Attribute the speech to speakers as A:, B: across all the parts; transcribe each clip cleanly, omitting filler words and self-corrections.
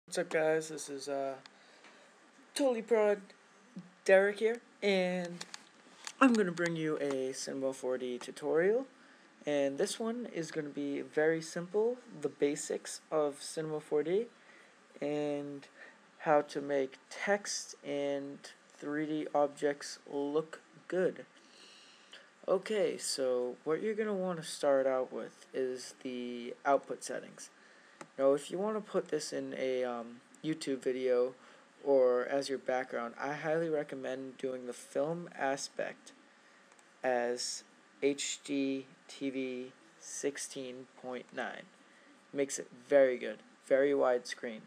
A: What's up, guys? This is Totally Prod Derek here, and I'm gonna bring you a Cinema 4D tutorial. And this one is gonna be very simple: the basics of Cinema 4D and how to make text and 3D objects look good. Okay, so what you're gonna want to start out with is the output settings. Now, if you want to put this in a YouTube video or as your background, I highly recommend doing the film aspect as HD TV 16.9. Makes it very good, very widescreen.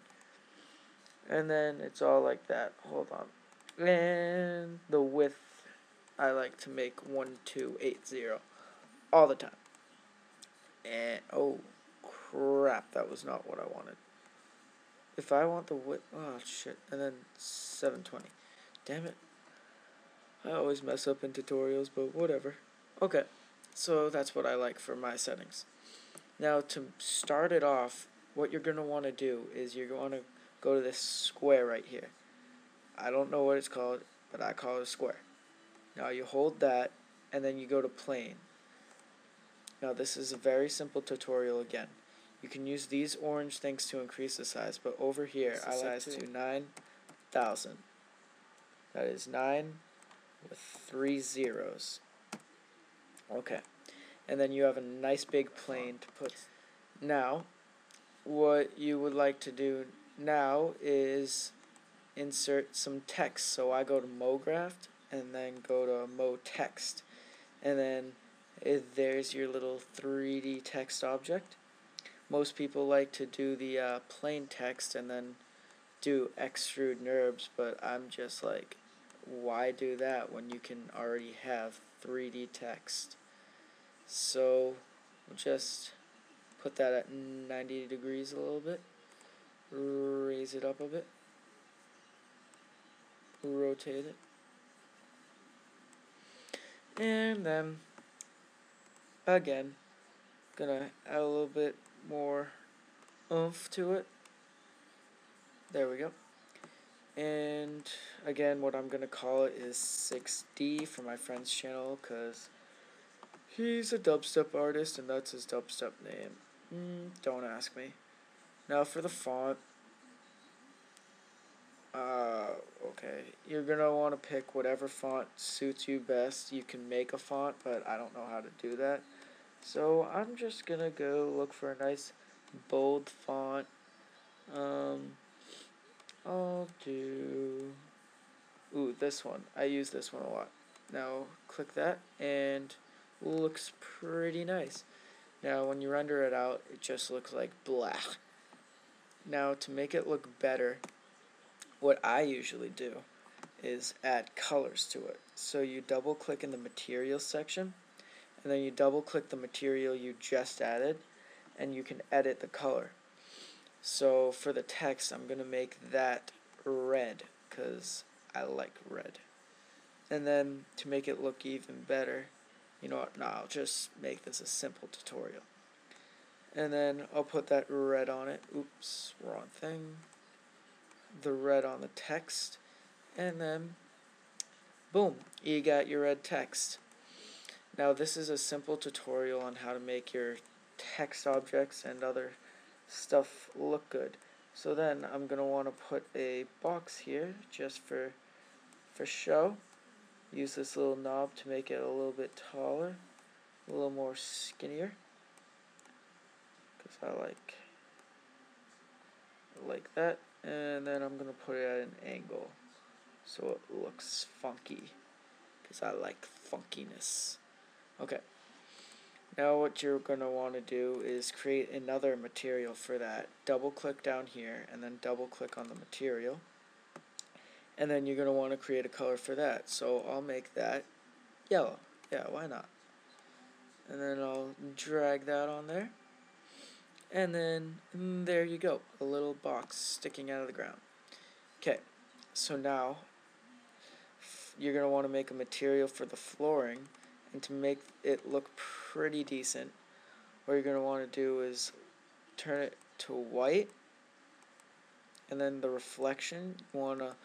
A: And then it's all like that. Hold on. And the width, I like to make 1280 all the time. And oh crap, that was not what I wanted. If I want the width, oh shit, and then 720. Damn it. I always mess up in tutorials, but whatever. Okay, so that's what I like for my settings. Now to start it off, what you're going to want to do is you're going to go to this square right here. I don't know what it's called, but I call it a square. Now you hold that, and then you go to plane. Now this is a very simple tutorial again. You can use these orange things to increase the size, but over here I like to 9,000. That is 9 with 3 zeros. Okay. And then you have a nice big plane to put. Now, what you would like to do now is insert some text. So I go to MoGraph and then go to MoText. And then there's your little 3D text object. Most people like to do the plain text and then do extrude NURBS, but I'm just like, why do that when you can already have 3D text? So we'll just put that at 90 degrees a little bit, raise it up a bit, rotate it, and then again gonna add a little bit more oomph to it. There we go. And again, what I'm gonna call it is 6D for my friend's channel, because he's a dubstep artist and that's his dubstep name. Don't ask me. Now for the font, okay, you're gonna want to pick whatever font suits you best. You can make a font, but I don't know how to do that. So I'm just gonna go look for a nice bold font. I'll do, this one. I use this one a lot. Now click that and looks pretty nice. Now when you render it out, it just looks like blah. Now to make it look better, what I usually do is add colors to it. So you double click in the materials section, and then you double click the material you just added, and you can edit the color. So for the text, I'm going to make that red, because I like red. And then to make it look even better, you know what, no, I'll just make this a simple tutorial. And then I'll put that red on it. Oops, wrong thing. The red on the text. And then, boom, you got your red text. Now this is a simple tutorial on how to make your text objects and other stuff look good. So then I'm going to want to put a box here just for show. Use this little knob to make it a little bit taller, a little more skinnier, because I like that. And then I'm going to put it at an angle so it looks funky, because I like funkiness. Okay. Now what you're going to want to do is create another material for that. Double click down here and then double click on the material. And then you're going to want to create a color for that. So I'll make that yellow. Yeah, why not? And then I'll drag that on there. And then there you go. A little box sticking out of the ground. Okay, so now you're going to want to make a material for the flooring. And to make it look pretty decent, what you're going to want to do is turn it to white And then the reflection, you want to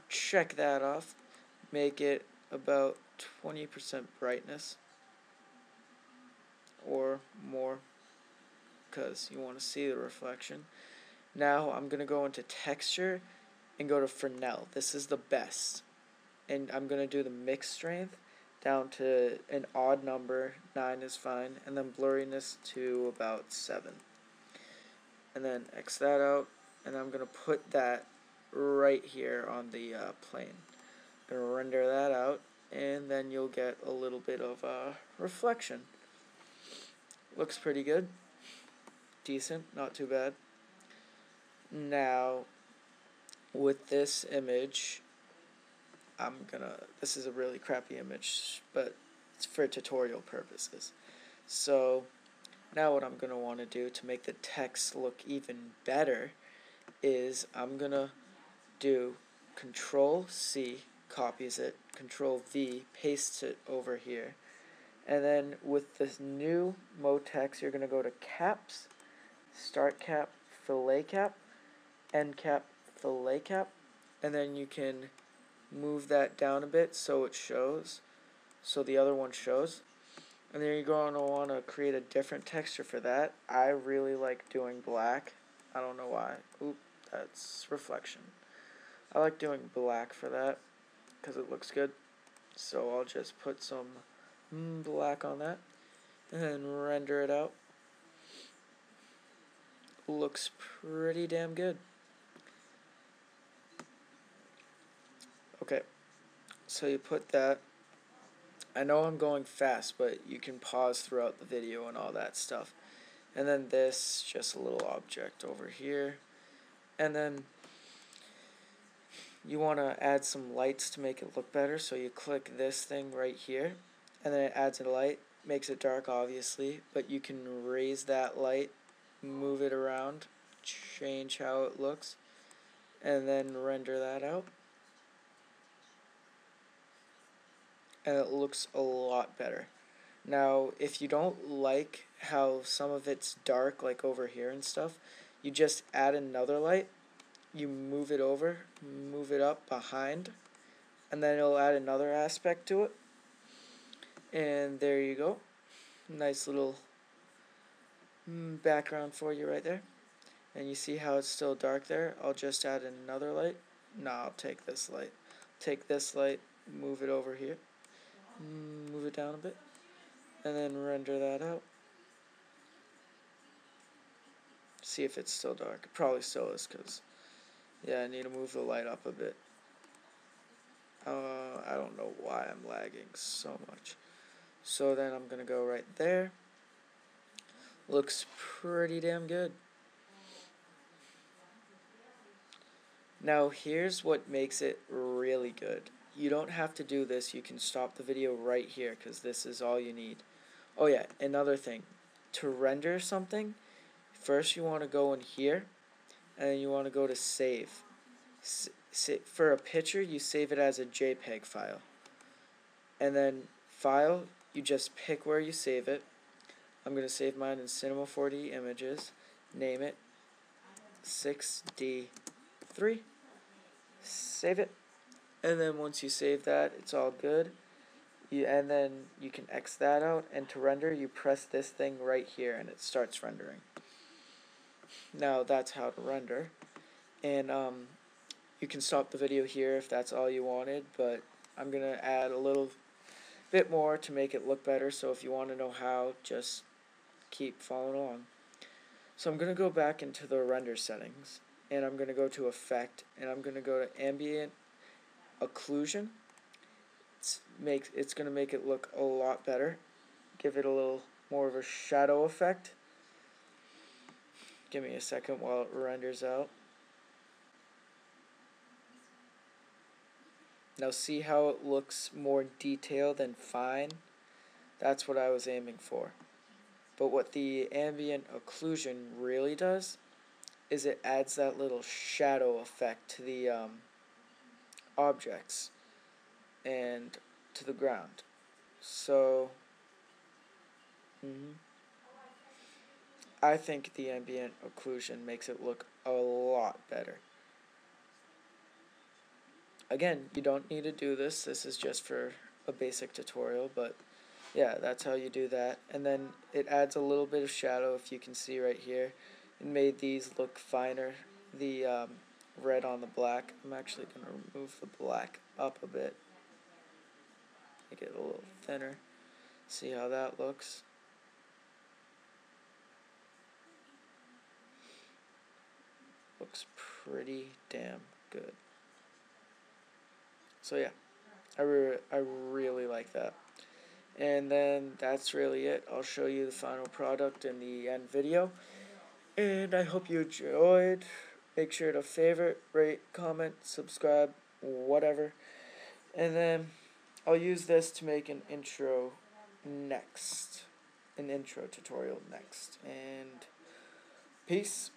A: check that off, make it about 20% brightness or more, because you want to see the reflection. Now I'm going to go into texture and go to Fresnel. This is the best. And I'm going to do the mix strength down to an odd number, 9 is fine, and then blurriness to about 7. And then X that out, and I'm going to put that right here on the plane. I'm going to render that out, and then you'll get a little bit of reflection. Looks pretty good. Decent, not too bad. Now, with this image, this is a really crappy image, but it's for tutorial purposes. So, now what I'm going to want to do to make the text look even better is I'm going to do Control C, copies it, Control V, pastes it over here. And then with this new MoText, you're going to go to Caps, Start Cap, Fillet Cap, End Cap, Fillet Cap, and then you can move that down a bit so it shows, so the other one shows. And then you're going to want to create a different texture for that. I really like doing black. I don't know why. Oop, that's reflection. I like doing black for that because it looks good. So I'll just put some black on that and then render it out. Looks pretty damn good. Okay, so you put that. I know I'm going fast, but you can pause throughout the video and all that stuff. And then this, just a little object over here. And then you want to add some lights to make it look better, so you click this thing right here, and then it adds a light, makes it dark obviously, but you can raise that light, move it around, change how it looks, and then render that out. And it looks a lot better. Now, if you don't like how some of it's dark, like over here and stuff, you just add another light, you move it over, move it up behind, and then it'll add another aspect to it. And there you go. Nice little background for you right there. And you see how it's still dark there? I'll just add another light. No, I'll take this light. Take this light, move it over here. Move it down a bit, and then render that out. See if it's still dark. It probably still is, because, yeah, I need to move the light up a bit. I don't know why I'm lagging so much. So then I'm going to go right there. Looks pretty damn good. Now here's what makes it really good. You don't have to do this. You can stop the video right here, because this is all you need. Oh yeah, another thing. To render something, first you want to go in here, and then you want to go to save. For a picture, you save it as a JPEG file. And then file, you just pick where you save it. I'm going to save mine in Cinema 4D Images. Name it 6D3. Save it. And then once you save that, it's all good. And then you can X that out, and to render, you press this thing right here, and it starts rendering. Now that's how to render. And you can stop the video here if that's all you wanted, but I'm going to add a little bit more to make it look better, so if you want to know how, just keep following along. So I'm going to go back into the render settings, and I'm going to go to Effect, and I'm going to go to Ambient Occlusion. It's going to make it look a lot better. Give it a little more of a shadow effect. Give me a second while it renders out. Now see how it looks more detailed and fine? That's what I was aiming for. But what the ambient occlusion really does is it adds that little shadow effect to the objects and to the ground. So I think the ambient occlusion makes it look a lot better. again, you don't need to do this. This is just for a basic tutorial, but yeah, that's how you do that. And then it adds a little bit of shadow, if you can see right here. It made these look finer, the red on the black. I'm actually going to remove the black up a bit, make it a little thinner. See how that looks. Looks pretty damn good. So yeah, I really like that. And then that's really it. I'll show you the final product in the end video. And I hope you enjoyed. Make sure to favorite, rate, comment, subscribe, whatever. And then I'll use this to make an intro next. An intro tutorial next. And peace.